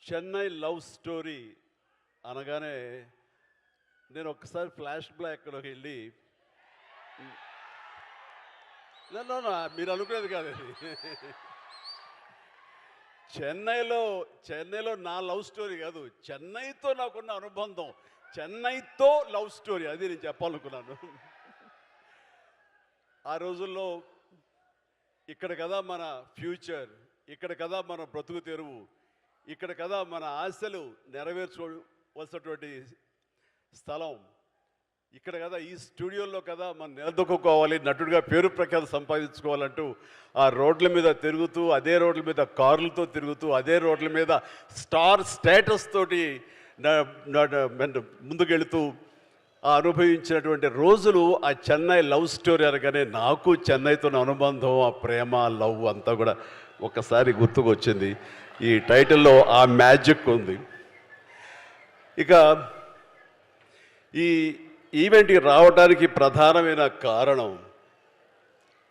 Chennai love story అనగానే నేను ఒక్కసారి ఫ్లాష్ బ్యాక్లోకి వెళ్ళి మీరు అనుకునేది కాదండి. చెన్నైలో నా లవ్ స్టోరీ కాదు, చెన్నైతో నాకున్న అనుబంధం, చెన్నైతో లవ్ స్టోరీ, అది నేను చెప్పాలనుకున్నాను. ఆ రోజుల్లో ఇక్కడ కదా మన ఫ్యూచర్, ఇక్కడ కదా మన బ్రతుకు తెరువు, ఇక్కడ కదా మన ఆశలు నెరవేర్చుకోవలసినటువంటి స్థలం, ఇక్కడ కదా ఈ స్టూడియోలో కదా మనం నిలదొక్కుకోవాలి, నటుడిగా పేరు ప్రఖ్యాతి సంపాదించుకోవాలంటూ ఆ రోడ్ల మీద తిరుగుతూ, అదే రోడ్ల మీద కార్లతో తిరుగుతూ, అదే రోడ్ల మీద స్టార్ స్టేటస్ తోటి ముందుకెళుతూ అనుభవించినటువంటి రోజులు ఆ చెన్నై లవ్ స్టోరీ అనగానే నాకు చెన్నైతో అనుబంధం, ఆ ప్రేమ, లవ్ అంతా కూడా ఒకసారి గుర్తుకొచ్చింది. ఈ టైటిల్లో ఆ మ్యాజిక్ ఉంది. ఇక ఈ ఈవెంట్కి రావడానికి ప్రధానమైన కారణం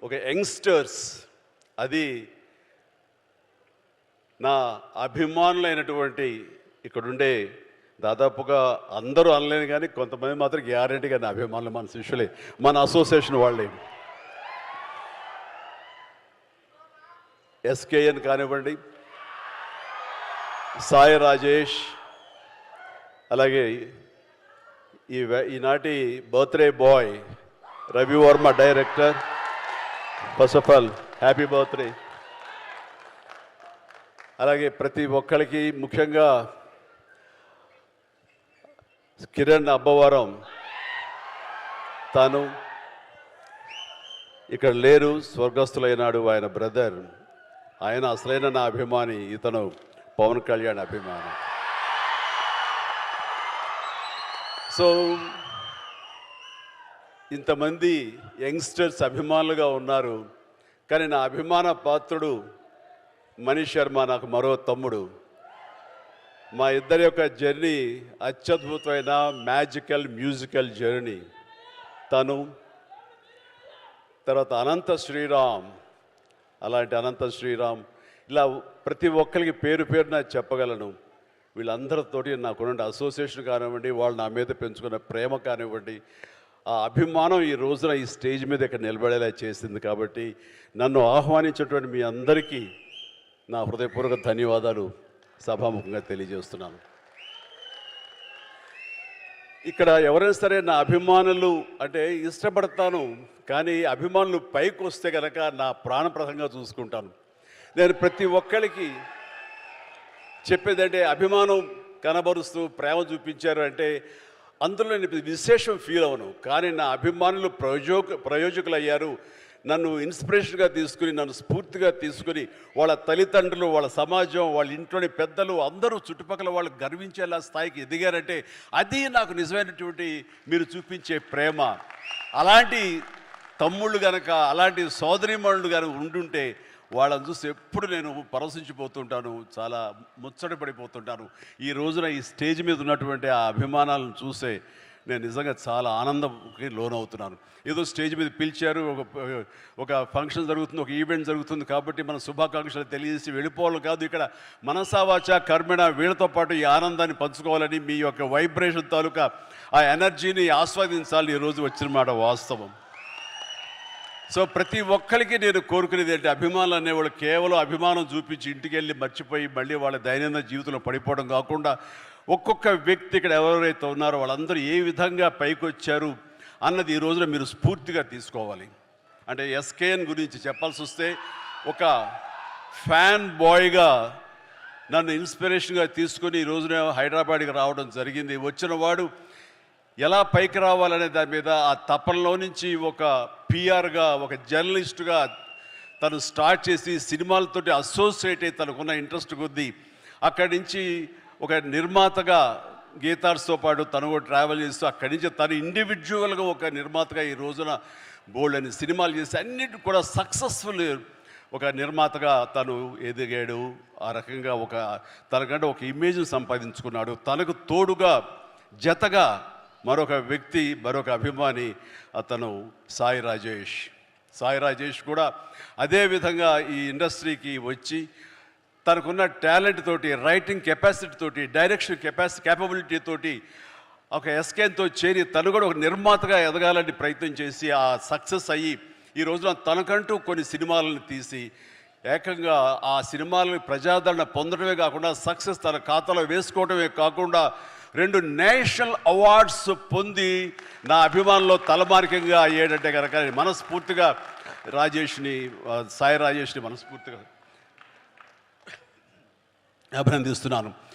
ఒక యంగ్స్టర్స్, అది నా అభిమానులైనటువంటి ఇక్కడుండే దాదాపుగా అందరూ అనలేను కానీ కొంతమంది మాత్రం గ్యారెంటీగా నా అభిమానులు, మన శిష్యులే, మన అసోసియేషన్ వాళ్ళే. ఎస్కేఎన్ కానివ్వండి, సాయి రాజేష్, అలాగే ఈనాటి birthday boy Ravi Varma director, first of all happy birthday. అలాగే ప్రతి ఒక్కరికి, ముఖ్యంగా కిరణ్ అబ్బవరం, తాను ఇక్కడ లేరు, స్వర్గస్థులైనాడు, ఆయన బ్రదర్, ఆయన అసలైన నా అభిమాని, ఇతను పవన్ కళ్యాణ్ అభిమాని. సో ఇంతమంది యంగ్స్టర్స్ అభిమానులుగా ఉన్నారు, కానీ నా అభిమాన పాత్రుడు మనీష్ శర్మ, నాకు మరో తమ్ముడు. మా ఇద్దరి యొక్క జర్నీ అత్యద్భుతమైన మ్యాజికల్ మ్యూజికల్ జర్నీ. తను తర్వాత అనంత శ్రీరామ్, అలాంటి అనంత శ్రీరామ్, ఇలా ప్రతి ఒక్కరికి పేరు పేరున చెప్పగలను. వీళ్ళందరితోటి నాకున్న అసోసియేషన్ కానివ్వండి, వాళ్ళు నా మీద పెంచుకున్న ప్రేమ కానివ్వండి, ఆ అభిమానం ఈ రోజున ఈ స్టేజ్ మీద ఇక్కడ నిలబడేలా చేసింది. కాబట్టి నన్ను ఆహ్వానించినటువంటి మీ అందరికీ నా హృదయపూర్వక ధన్యవాదాలు సభాముఖంగా తెలియజేస్తున్నాను. ఇక్కడ ఎవరైనా సరే నా అభిమానులు అంటే ఇష్టపడతాను, కానీ అభిమానులు పైకి వస్తే కనుక నా ప్రాణప్రదంగా చూసుకుంటాను. నేను ప్రతి ఒక్కరికి చెప్పేదంటే, అభిమానం కనబరుస్తూ ప్రేమ చూపించారు అంటే అందులో నేను విశేషం ఫీల్ అవను, కానీ నా అభిమానులు ప్రయోజకులు అయ్యారు. నన్ను ఇన్స్పిరేషన్గా తీసుకుని, నన్ను స్ఫూర్తిగా తీసుకుని, వాళ్ళ తల్లిదండ్రులు, వాళ్ళ సమాజం, వాళ్ళ ఇంట్లోని పెద్దలు అందరూ చుట్టుపక్కల వాళ్ళు గర్వించేలా స్థాయికి ఎదిగారంటే అది నాకు నిజమైనటువంటి మీరు చూపించే ప్రేమ. అలాంటి తమ్ముళ్ళు కనుక, అలాంటి సోదరీమణులు కనుక ఉండుంటే వాళ్ళని చూసి ఎప్పుడు నేను పరవశించిపోతుంటాను, చాలా ముచ్చట పడిపోతుంటాను. ఈ రోజున ఈ స్టేజ్ మీద ఉన్నటువంటి ఆ అభిమానాలను చూసే నేను నిజంగా చాలా ఆనందంకి లోనవుతున్నాను. ఏదో స్టేజ్ మీద పిలిచారు, ఒక ఫంక్షన్ జరుగుతుంది, ఒక ఈవెంట్ జరుగుతుంది కాబట్టి మన శుభాకాంక్షలు తెలియజేసి వెళ్ళిపోవాలి కాదు. ఇక్కడ మనసావాచ కర్మణ వీళ్ళతో పాటు ఈ ఆనందాన్ని పంచుకోవాలని, మీ యొక్క వైబ్రేషన్ తాలూకా ఆ ఎనర్జీని ఆస్వాదించాలని ఈరోజు వచ్చిన మాట వాస్తవం. సో ప్రతి ఒక్కరికి నేను కోరుకునేది ఏంటి, అభిమానులు అనేవాళ్ళు కేవలం అభిమానం చూపించి ఇంటికి వెళ్ళి మర్చిపోయి మళ్ళీ వాళ్ళ దైనందిన జీవితంలో పడిపోవడం కాకుండా, ఒక్కొక్క వ్యక్తి ఇక్కడ ఎవరైతే ఉన్నారో వాళ్ళందరూ ఏ విధంగా పైకి వచ్చారు అన్నది ఈ రోజున మీరు స్ఫూర్తిగా తీసుకోవాలి. అంటే ఎస్కేఎన్ గురించి చెప్పాల్సి వస్తే, ఒక ఫ్యాన్ బాయ్గా నన్ను ఇన్స్పిరేషన్గా తీసుకొని ఈ రోజున హైదరాబాద్కి రావడం జరిగింది. వచ్చిన వాడు ఎలా పైకి రావాలనే దాని మీద ఆ తపనలో నుంచి ఒక పిఆర్గా, ఒక జర్నలిస్టుగా తను స్టార్ట్ చేసి సినిమాలతోటి అసోసియేట్ అయ్యి తనకున్న ఇంట్రెస్ట్ కొద్దీ అక్కడి నుంచి ఒక నిర్మాతగా గీతార్స్తో పాటు తను కూడా ట్రావెల్ చేస్తూ అక్కడి నుంచి తను ఇండివిజువల్గా ఒక నిర్మాతగా ఈ రోజున బోల్డ్ అని సినిమాలు చేసి అన్నిటి కూడా సక్సెస్ఫుల్ ఒక నిర్మాతగా తను ఎదిగాడు. ఆ రకంగా తనకంటే ఒక ఇమేజ్ని సంపాదించుకున్నాడు. తనకు తోడుగా జతగా మరొక వ్యక్తి, మరొక అభిమాని, అతను సాయి రాజేష్. సాయి రాజేష్ కూడా అదేవిధంగా ఈ ఇండస్ట్రీకి వచ్చి తనకున్న టాలెంట్ తోటి, రైటింగ్ కెపాసిటీ తోటి, డైరెక్షన్ క్యాపబిలిటీ తోటి ఒక ఎస్కేన్తో చేరి తను కూడా ఒక నిర్మాతగా ఎదగాలని ప్రయత్నం చేసి ఆ సక్సెస్ అయ్యి ఈ రోజున తనకంటూ కొన్ని సినిమాలను తీసి ఏకంగా ఆ సినిమాలను ప్రజాదరణ పొందడమే కాకుండా సక్సెస్ తన ఖాతాలో వేసుకోవడమే కాకుండా 2 నేషనల్ అవార్డ్స్ పొంది నా అభిమానంలో తలమానికంగా అయ్యేటంటే కనుక మనస్ఫూర్తిగా సాయి రాజేష్ని మనస్ఫూర్తిగా అభినందిస్తున్నాను.